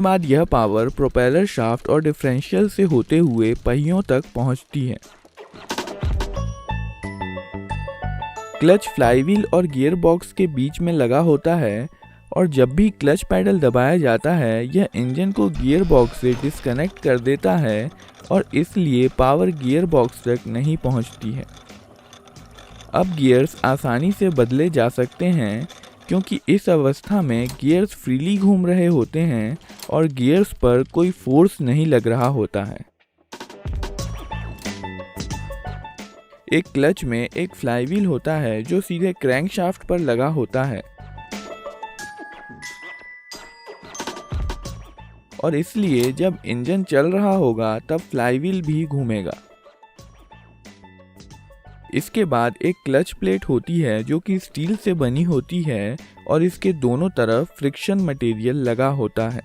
बाद यह power propeller shaft और डिफरेंशियल से होते हुए पहियों तक पहुंचती है। क्लच फ्लाईव्हील और गियर बॉक्स के बीच में लगा होता है और जब भी क्लच पैडल दबाया जाता है यह इंजन को गियर बॉक्स से डिस्कनेक्ट कर देता है और इसलिए पावर गियर बॉक्स तक नहीं पहुंचती है। अब गियर्स आसानी से बदले जा सकते हैं क्योंकि इस अवस्था में गियर्स फ्रीली घूम रहे होते हैं और गियर्स पर कोई फोर्स नहीं लग रहा होता है। एक क्लच में एक फ्लाईव्हील होता है जो सीधे क्रैंकशाफ्ट पर लगा होता है और इसलिए जब इंजन चल रहा होगा तब फ्लाईव्हील भी घूमेगा। इसके बाद एक क्लच प्लेट होती है जो कि स्टील से बनी होती है और इसके दोनों तरफ फ्रिक्शन मटेरियल लगा होता है।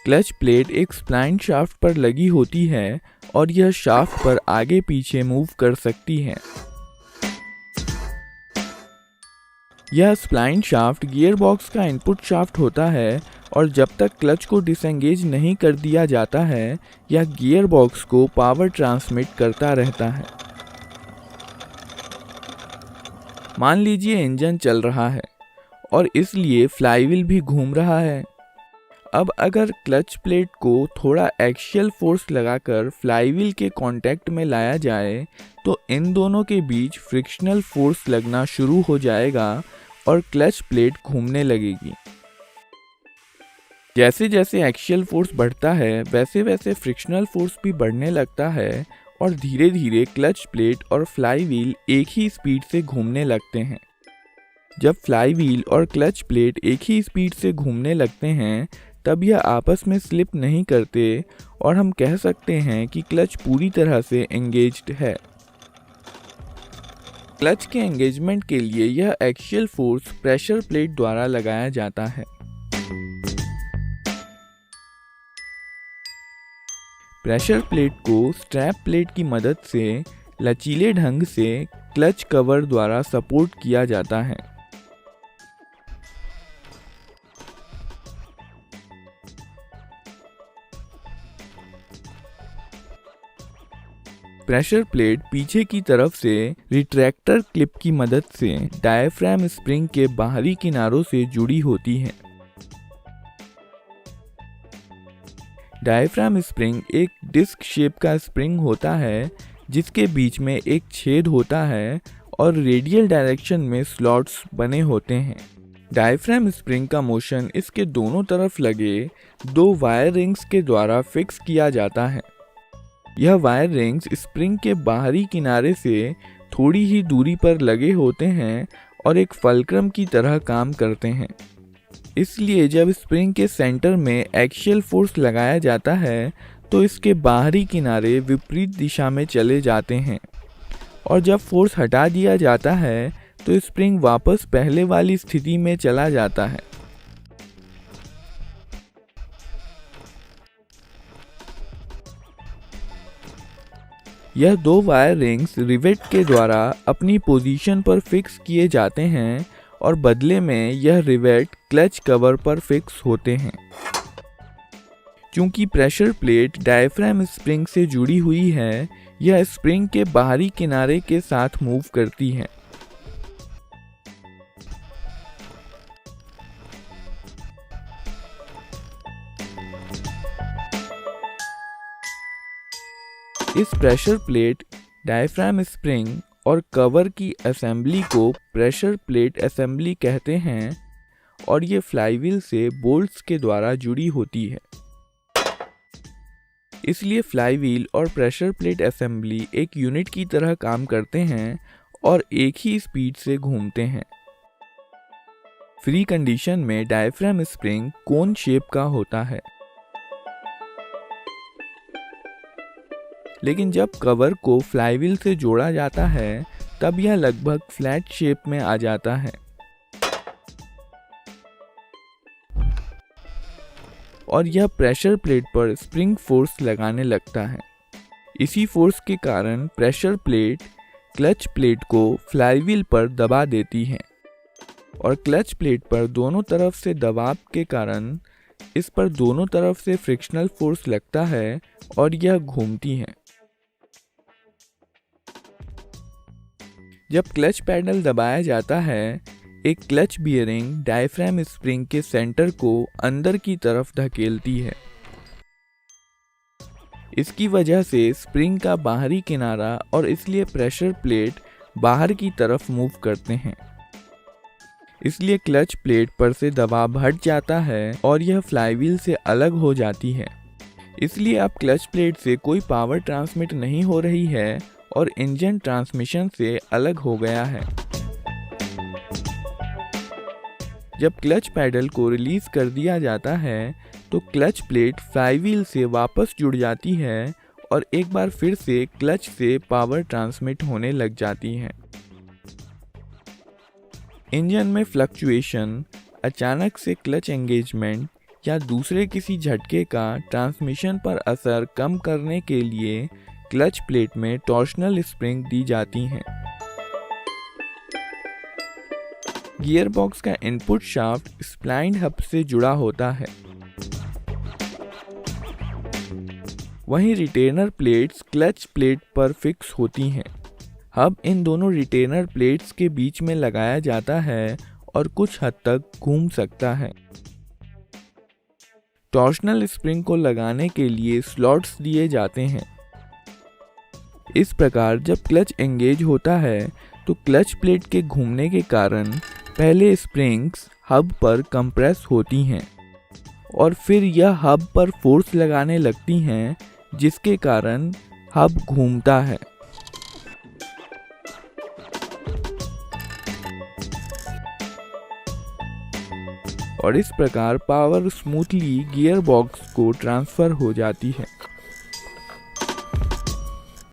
क्लच प्लेट एक स्प्लाइन शाफ्ट पर लगी होती है और यह शाफ्ट पर आगे पीछे मूव कर सकती है। यह स्प्लाइन शाफ्ट गियर बॉक्स का इनपुट शाफ्ट होता है और जब तक क्लच को डिसएंगेज नहीं कर दिया जाता है यह गियर बॉक्स को पावर ट्रांसमिट करता रहता है। मान लीजिए इंजन चल रहा है और इसलिए फ्लाईव्हील भी घूम रहा है। अब अगर क्लच प्लेट को थोड़ा एक्सियल फोर्स लगाकर फ्लाईव्हील के कांटेक्ट में लाया जाए तो इन दोनों के बीच फ्रिक्शनल फोर्स लगना शुरू हो जाएगा और क्लच प्लेट घूमने लगेगी। जैसे जैसे एक्सियल फोर्स बढ़ता है वैसे वैसे फ्रिक्शनल फोर्स भी बढ़ने लगता है और धीरे धीरे क्लच प्लेट और फ्लाईव्हील एक ही स्पीड से घूमने लगते हैं। जब फ्लाईव्हील और क्लच प्लेट एक ही स्पीड से घूमने लगते हैं तब यह आपस में स्लिप नहीं करते और हम कह सकते हैं कि क्लच पूरी तरह से एंगेज्ड है। क्लच के एंगेजमेंट के लिए यह एक्सियल फोर्स प्रेशर प्लेट द्वारा लगाया जाता है। प्रेशर प्लेट को स्ट्रैप प्लेट की मदद से लचीले ढंग से क्लच कवर द्वारा सपोर्ट किया जाता है। प्रेशर प्लेट पीछे की तरफ से रिट्रैक्टर क्लिप की मदद से डायफ्राम स्प्रिंग के बाहरी किनारों से जुड़ी होती है। डायफ्राम स्प्रिंग एक डिस्क शेप का स्प्रिंग होता है जिसके बीच में एक छेद होता है और रेडियल डायरेक्शन में स्लॉट्स बने होते हैं। डायफ्राम स्प्रिंग का मोशन इसके दोनों तरफ लगे दो वायर रिंग्स के द्वारा फिक्स किया जाता है। यह वायर रिंग्स स्प्रिंग के बाहरी किनारे से थोड़ी ही दूरी पर लगे होते हैं और एक फलक्रम की तरह काम करते हैं। इसलिए जब स्प्रिंग के सेंटर में एक्सियल फोर्स लगाया जाता है तो इसके बाहरी किनारे विपरीत दिशा में चले जाते हैं और जब फोर्स हटा दिया जाता है तो स्प्रिंग वापस पहले वाली स्थिति में चला जाता है। यह दो वायर रिंग्स रिवेट के द्वारा अपनी पोजीशन पर फिक्स किए जाते हैं और बदले में यह रिवेट क्लच कवर पर फिक्स होते हैं। चूंकि प्रेशर प्लेट डायफ्राम स्प्रिंग से जुड़ी हुई है यह स्प्रिंग के बाहरी किनारे के साथ मूव करती है। इस प्रेशर प्लेट, डायफ्राम स्प्रिंग और कवर की असेंबली को प्रेशर प्लेट असेंबली कहते हैं और ये फ्लाईव्हील से बोल्ट्स के द्वारा जुड़ी होती है। इसलिए फ्लाईव्हील और प्रेशर प्लेट असेंबली एक यूनिट की तरह काम करते हैं और एक ही स्पीड से घूमते हैं। फ्री कंडीशन में डायफ्राम स्प्रिंग कोन शेप का होता है, लेकिन जब कवर को फ्लाईव्हील से जोड़ा जाता है तब यह लगभग फ्लैट शेप में आ जाता है और यह प्रेशर प्लेट पर स्प्रिंग फोर्स लगाने लगता है। इसी फोर्स के कारण प्रेशर प्लेट क्लच प्लेट को फ्लाईव्हील पर दबा देती है। और क्लच प्लेट पर दोनों तरफ से दबाव के कारण इस पर दोनों तरफ से फ्रिक्शनल फोर्स लगता है और यह घूमती है। जब क्लच पैडल दबाया जाता है, एक क्लच बियरिंग डायफ्राम स्प्रिंग के सेंटर को अंदर की तरफ धकेलती है। इसकी वजह से स्प्रिंग का बाहरी किनारा और इसलिए प्रेशर प्लेट बाहर की तरफ मूव करते हैं। इसलिए क्लच प्लेट पर से दबाव हट जाता है और यह फ्लाईव्हील से अलग हो जाती है। इसलिए अब क्लच प्लेट से कोई पावर ट्रांसमिट नहीं हो रही है और इंजन ट्रांसमिशन से अलग हो गया है। जब क्लच पैडल को रिलीज कर दिया जाता है तो क्लच प्लेट फ्लाईव्हील से वापस जुड़ जाती है और एक बार फिर से क्लच से पावर ट्रांसमिट होने लग जाती है। इंजन में फ्लक्चुएशन, अचानक से क्लच एंगेजमेंट या दूसरे किसी झटके का ट्रांसमिशन पर असर कम करने के लिए क्लच प्लेट में टॉर्शनल स्प्रिंग दी जाती हैं। गियर बॉक्स का इनपुट शाफ्ट स्प्लाइंड हब से जुड़ा होता है। वहीं रिटेनर प्लेट्स क्लच प्लेट पर फिक्स होती हैं। हब इन दोनों रिटेनर प्लेट्स के बीच में लगाया जाता है और कुछ हद तक घूम सकता है। टॉर्शनल स्प्रिंग को लगाने के लिए स्लॉट्स दिए जाते हैं। इस प्रकार जब क्लच एंगेज होता है तो क्लच प्लेट के घूमने के कारण पहले स्प्रिंग्स हब पर कंप्रेस होती हैं और फिर यह हब पर फोर्स लगाने लगती हैं, जिसके कारण हब घूमता है। और इस प्रकार पावर स्मूथली गियर बॉक्स को ट्रांसफर हो जाती है।